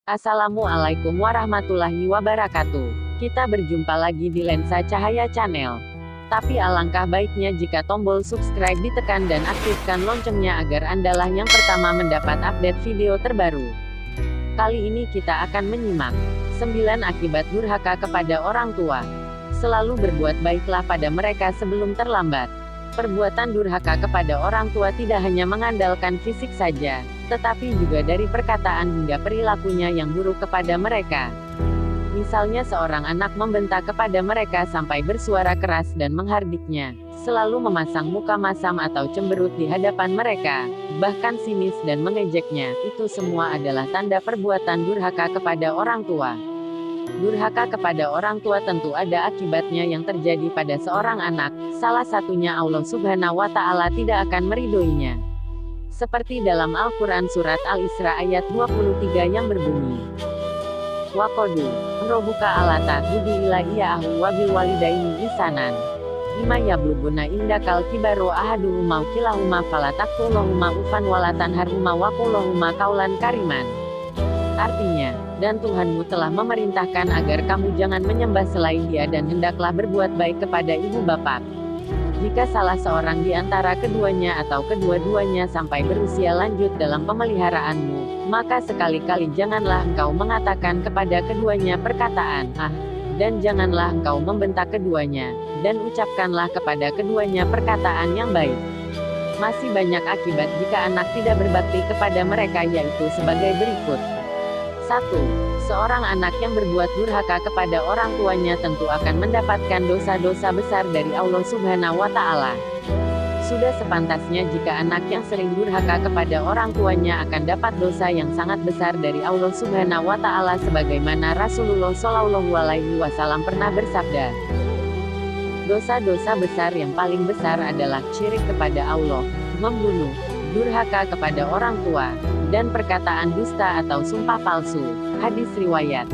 Assalamualaikum warahmatullahi wabarakatuh. Kita berjumpa lagi di Lensa Cahaya Channel. Tapi alangkah baiknya jika tombol subscribe ditekan dan aktifkan loncengnya agar Andalah yang pertama mendapat update video terbaru. Kali ini kita akan menyimak 9 akibat durhaka kepada orang tua. Selalu berbuat baiklah pada mereka sebelum terlambat. Perbuatan durhaka kepada orang tua tidak hanya mengandalkan fisik saja, tetapi juga dari perkataan hingga perilakunya yang buruk kepada mereka. Misalnya seorang anak membentak kepada mereka sampai bersuara keras dan menghardiknya, selalu memasang muka masam atau cemberut di hadapan mereka, bahkan sinis dan mengejeknya. Itu semua adalah tanda perbuatan durhaka kepada orang tua. Durhaka kepada orang tua tentu ada akibatnya yang terjadi pada seorang anak, salah satunya Allah Subhanahu wa Ta'ala tidak akan meridhoinya. Seperti dalam Al-Quran Surat Al-Isra ayat 23 yang berbunyi, Waqadu, robuka alata, budi ila iya'ahu wabil walidaini isanan. Ima yabluguna indakal kibaru ahaduhuma kilahuma falataktullahuma ufan walatan harhuma waqullahuma kaulan kariman. Artinya, dan Tuhanmu telah memerintahkan agar kamu jangan menyembah selain Dia dan hendaklah berbuat baik kepada ibu bapak. Jika salah seorang di antara keduanya atau kedua-duanya sampai berusia lanjut dalam pemeliharaanmu, maka sekali-kali janganlah engkau mengatakan kepada keduanya perkataan, "Ah," dan janganlah engkau membentak keduanya, dan ucapkanlah kepada keduanya perkataan yang baik. Masih banyak akibat jika anak tidak berbakti kepada mereka, yaitu sebagai berikut. 1. Seorang anak yang berbuat durhaka kepada orang tuanya tentu akan mendapatkan dosa-dosa besar dari Allah Subhanahu wa Ta'ala. Sudah sepantasnya jika anak yang sering durhaka kepada orang tuanya akan dapat dosa yang sangat besar dari Allah Subhanahu wa Ta'ala, sebagaimana Rasulullah Shallallahu Alaihi Wasallam pernah bersabda, dosa-dosa besar yang paling besar adalah syirik kepada Allah, membunuh, durhaka kepada orang tua, dan perkataan dusta atau sumpah palsu. Hadis riwayat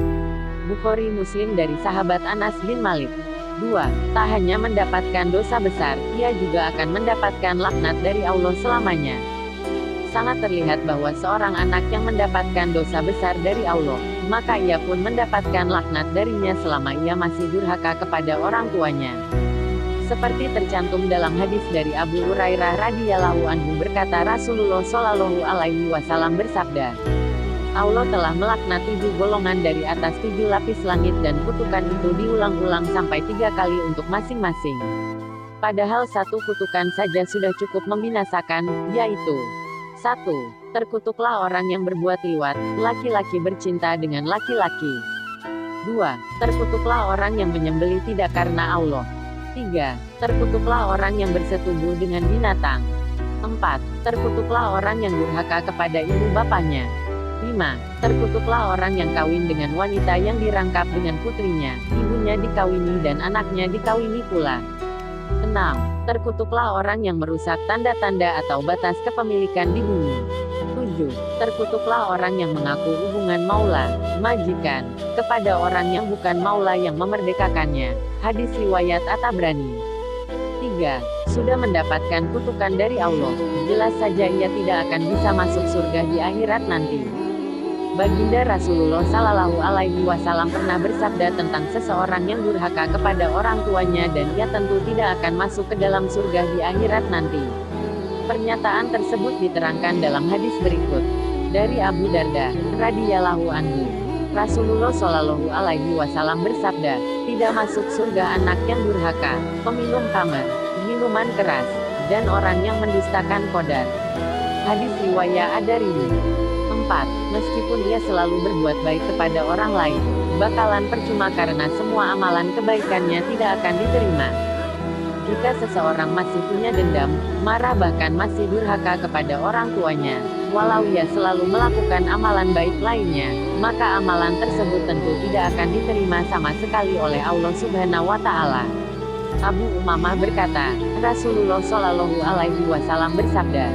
Bukhari Muslim dari sahabat Anas bin Malik. 2. Tak hanya mendapatkan dosa besar, ia juga akan mendapatkan laknat dari Allah selamanya. Sangat terlihat bahwa seorang anak yang mendapatkan dosa besar dari Allah, maka ia pun mendapatkan laknat darinya selama ia masih durhaka kepada orang tuanya. Seperti tercantum dalam hadis dari Abu Hurairah radhiyallahu anhu, berkata Rasulullah Shallallahu Alaihi Wasallam bersabda, Allah telah melaknat 7 golongan dari atas 7 lapis langit dan kutukan itu diulang-ulang sampai 3 kali untuk masing-masing. Padahal satu kutukan saja sudah cukup membinasakan, yaitu 1. Terkutuklah orang yang berbuat liwat, laki-laki bercinta dengan laki-laki. 2. Terkutuklah orang yang menyembelih tidak karena Allah. 3. Terkutuklah orang yang bersetubuh dengan binatang. 4. Terkutuklah orang yang durhaka kepada ibu bapaknya. 5. Terkutuklah orang yang kawin dengan wanita yang dirangkap dengan putrinya, ibunya dikawini dan anaknya dikawini pula. 6. Terkutuklah orang yang merusak tanda-tanda atau batas kepemilikan di bumi. 7. Terkutuklah orang yang mengaku hubungan maula, majikan, kepada orang yang bukan maula yang memerdekakannya. Hadis riwayat At-Tabrani. 3. Sudah mendapatkan kutukan dari Allah, jelas saja ia tidak akan bisa masuk surga di akhirat nanti. Baginda Rasulullah Shallallahu Alaihi Wasallam pernah bersabda tentang seseorang yang durhaka kepada orang tuanya dan ia tentu tidak akan masuk ke dalam surga di akhirat nanti. Pernyataan tersebut diterangkan dalam hadis berikut dari Abu Darda radhiyallahu anhu. Rasulullah Shallallahu Alaihi Wasallam bersabda, tidak masuk surga anak yang durhaka, peminum khamar, minuman keras, dan orang yang mendustakan qadar. Hadis riwayat Ad-Darimi. 4. Meskipun ia selalu berbuat baik kepada orang lain, bakalan percuma karena semua amalan kebaikannya tidak akan diterima. Jika seseorang masih punya dendam, marah bahkan masih durhaka kepada orang tuanya, walau ia selalu melakukan amalan baik lainnya, maka amalan tersebut tentu tidak akan diterima sama sekali oleh Allah Subhanahu wa Ta'ala. Abu Umamah berkata, Rasulullah Shallallahu Alaihi Wasallam bersabda,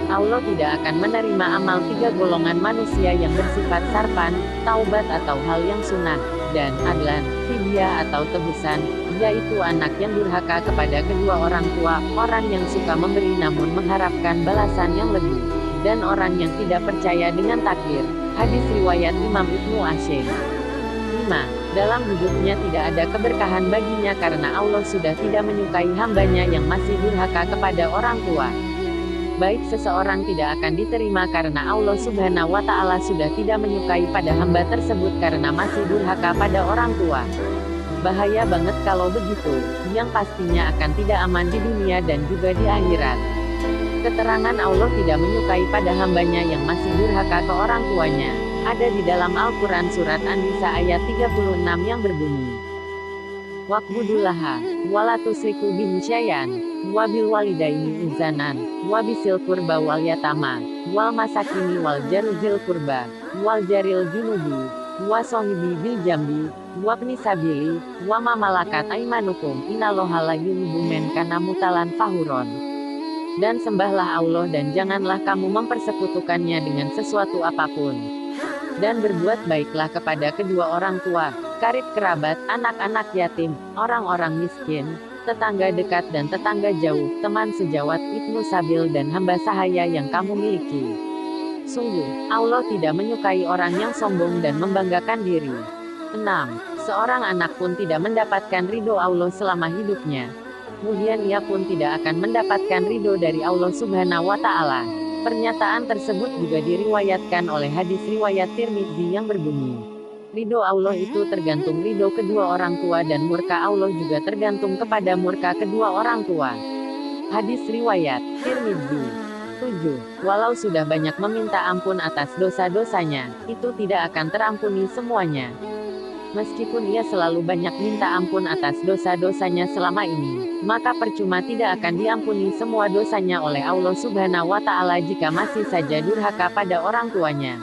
Allah tidak akan menerima amal 3 golongan manusia yang bersifat sarpan, taubat atau hal yang sunnah, dan adlan, fidyah atau tebusan, yaitu anak yang durhaka kepada kedua orang tua, orang yang suka memberi namun mengharapkan balasan yang lebih, dan orang yang tidak percaya dengan takdir. Hadis riwayat Imam Ibnu Asyir. 5. Dalam hidupnya tidak ada keberkahan baginya karena Allah sudah tidak menyukai hambanya yang masih durhaka kepada orang tua. Baik seseorang tidak akan diterima karena Allah Subhanahu wa Ta'ala sudah tidak menyukai pada hamba tersebut karena masih durhaka pada orang tua. Bahaya banget kalau begitu, yang pastinya akan tidak aman di dunia dan juga di akhirat. Keterangan Allah tidak menyukai pada hambanya yang masih durhaka ke orang tuanya ada di dalam Al-Quran Surat An-Nisa ayat 36 yang berbunyi, Wa'budullaha, wala tusriku bihi syai'an, wa bil walidaini ihsanan, wa bisil qurba wal yatama, wal masakini wal jaruzil qurba, wal jaril junubi, wa sohibi bil jambi, wa bni sabili, wa ma malakat aimanukum, innallaha la yuhibbu man kana mutalan fahuron. Dan sembahlah Allah dan janganlah kamu mempersekutukannya dengan sesuatu apapun. Dan berbuat baiklah kepada kedua orang tua, karib kerabat, anak-anak yatim, orang-orang miskin, tetangga dekat dan tetangga jauh, teman sejawat, ibnu sabil dan hamba sahaya yang kamu miliki. Sungguh, Allah tidak menyukai orang yang sombong dan membanggakan diri. 6. Seorang anak pun tidak mendapatkan ridho Allah selama hidupnya. Kemudian ia pun tidak akan mendapatkan ridho dari Allah Subhanahu wa Ta'ala. Pernyataan tersebut juga diriwayatkan oleh hadis riwayat Tirmidzi yang berbunyi, ridho Allah itu tergantung ridho kedua orang tua dan murka Allah juga tergantung kepada murka kedua orang tua. Hadis riwayat Tirmidzi. 7. Walau sudah banyak meminta ampun atas dosa-dosanya, itu tidak akan terampuni semuanya. Meskipun ia selalu banyak minta ampun atas dosa-dosanya selama ini, maka percuma tidak akan diampuni semua dosanya oleh Allah Subhanahu wa Ta'ala jika masih saja durhaka pada orang tuanya.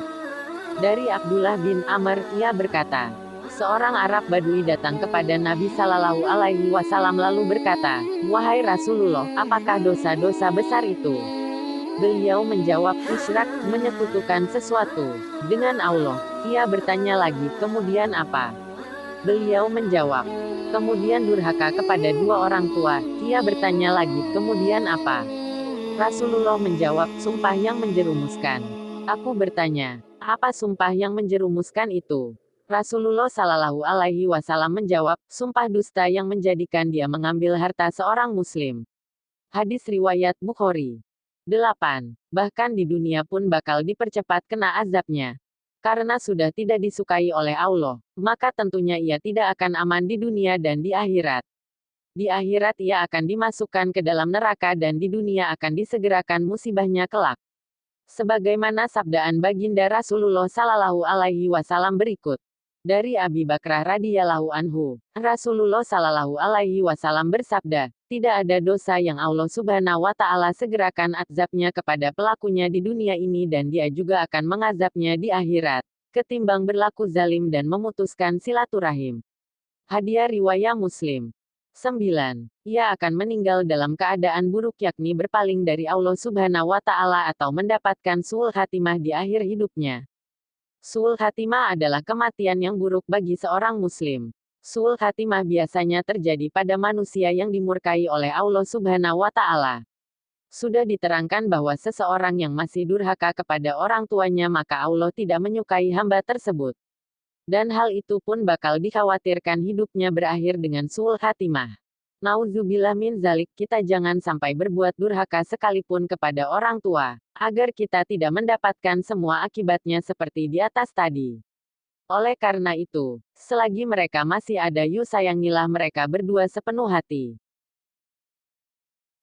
Dari Abdullah bin Amr, ia berkata, seorang Arab Badui datang kepada Nabi Sallallahu Alaihi Wasallam lalu berkata, wahai Rasulullah, apakah dosa-dosa besar itu? Beliau menjawab, isyrak, menyekutukan sesuatu dengan Allah. Ia bertanya lagi, kemudian apa? Beliau menjawab, kemudian durhaka kepada dua orang tua. Ia bertanya lagi, kemudian apa? Rasulullah menjawab, sumpah yang menjerumuskan. Aku bertanya, apa sumpah yang menjerumuskan itu? Rasulullah Shallallahu Alaihi Wasallam menjawab, sumpah dusta yang menjadikan dia mengambil harta seorang muslim. Hadis riwayat Bukhari. 8. Bahkan di dunia pun bakal dipercepat kena azabnya. Karena sudah tidak disukai oleh Allah, maka tentunya ia tidak akan aman di dunia dan di akhirat. Di akhirat ia akan dimasukkan ke dalam neraka dan di dunia akan disegerakan musibahnya kelak. Sebagaimana sabdaan baginda Rasulullah Sallallahu Alaihi Wasallam berikut. Dari Abi Bakrah radhiyallahu anhu, Rasulullah Sallallahu Alaihi Wasallam bersabda, tidak ada dosa yang Allah Subhanahu wa Ta'ala segerakan azabnya kepada pelakunya di dunia ini dan dia juga akan mengazabnya di akhirat, ketimbang berlaku zalim dan memutuskan silaturahim. Hadiah riwayat Muslim. 9. Ia akan meninggal dalam keadaan buruk yakni berpaling dari Allah Subhanahu wa Ta'ala atau mendapatkan su'ul khatimah di akhir hidupnya. Su'ul khatimah adalah kematian yang buruk bagi seorang muslim. Su'ul khatimah biasanya terjadi pada manusia yang dimurkai oleh Allah Subhanahu wa Ta'ala. Sudah diterangkan bahwa seseorang yang masih durhaka kepada orang tuanya maka Allah tidak menyukai hamba tersebut. Dan hal itu pun bakal dikhawatirkan hidupnya berakhir dengan su'ul khatimah. Nauzubillah min zalik, kita jangan sampai berbuat durhaka sekalipun kepada orang tua, agar kita tidak mendapatkan semua akibatnya seperti di atas tadi. Oleh karena itu, selagi mereka masih ada yuk sayangilah mereka berdua sepenuh hati.